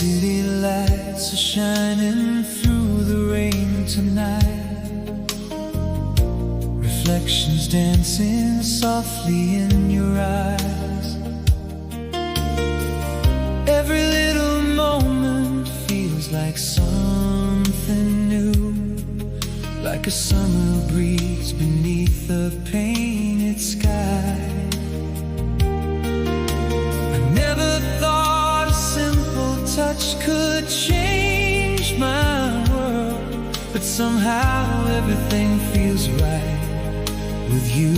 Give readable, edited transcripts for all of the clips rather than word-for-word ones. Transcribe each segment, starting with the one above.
city lights are shining through the rain tonight. Reflections dancing softly in your eyes. Every little moment feels like something new, like a summer breeze beneath the painted sky. I never thought a simple touch could change my world, but somehow everything feels right with you.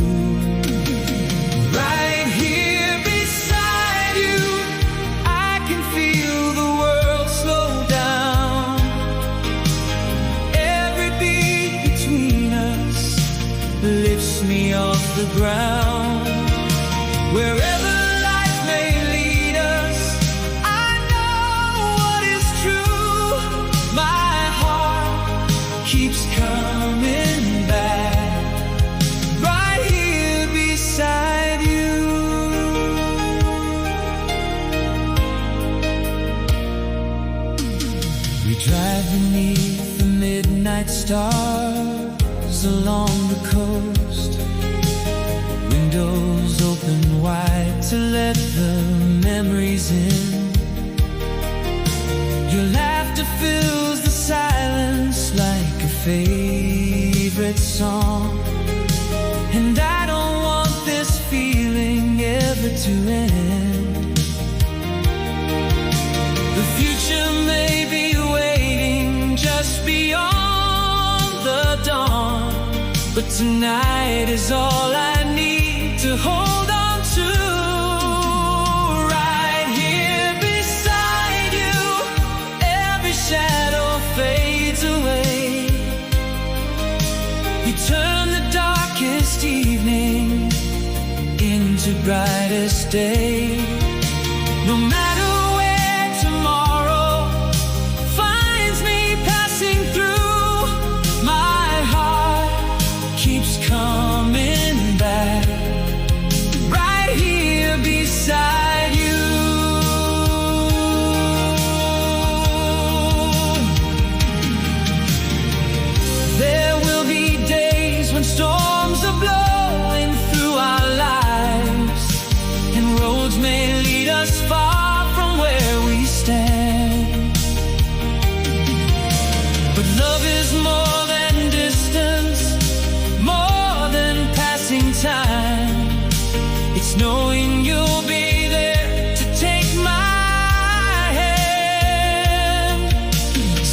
Right here beside you, I can feel the world slow down. Every beat between us lifts me off the ground. Wherever life may lead us, I know what is true. My heart keeps coming back, right here beside you. We drive beneath the midnight stars along the coast, windows open wide to let the memories in. Your laughter fills the silence like a favorite song, and I don't want this feeling ever to end. The future may be waiting just beyond the dawn, but tonight is all I need to hold on to. Right here beside you, every shadow fades away. You turn the darkest evening into brightest day. No matter where tomorrow finds me passing through, my heart keeps coming back, right here beside you. There will be days when storms are blowing through our lives, and roads may lead us far from where we stand. But love is more than distance, more than passing time. It's knowing you'll be there to take my hand.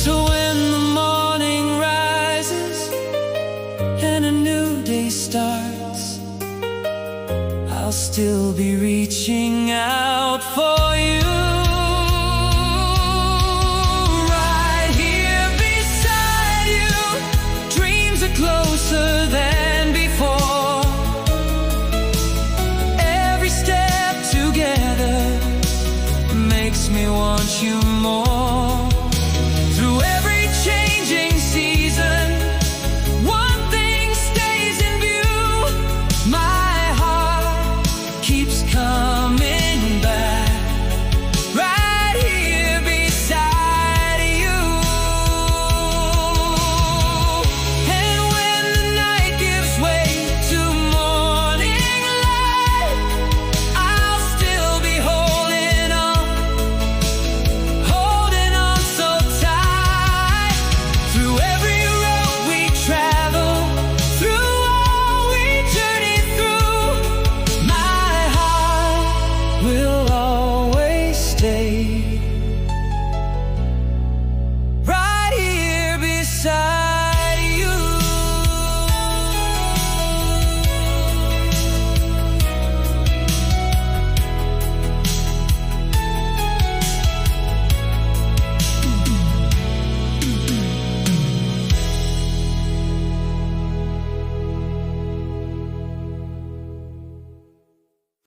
So when the morning rises and a new day starts, I'll still be reaching out for you. Right here beside you, dreams are closer than before. Every step together makes me want you more.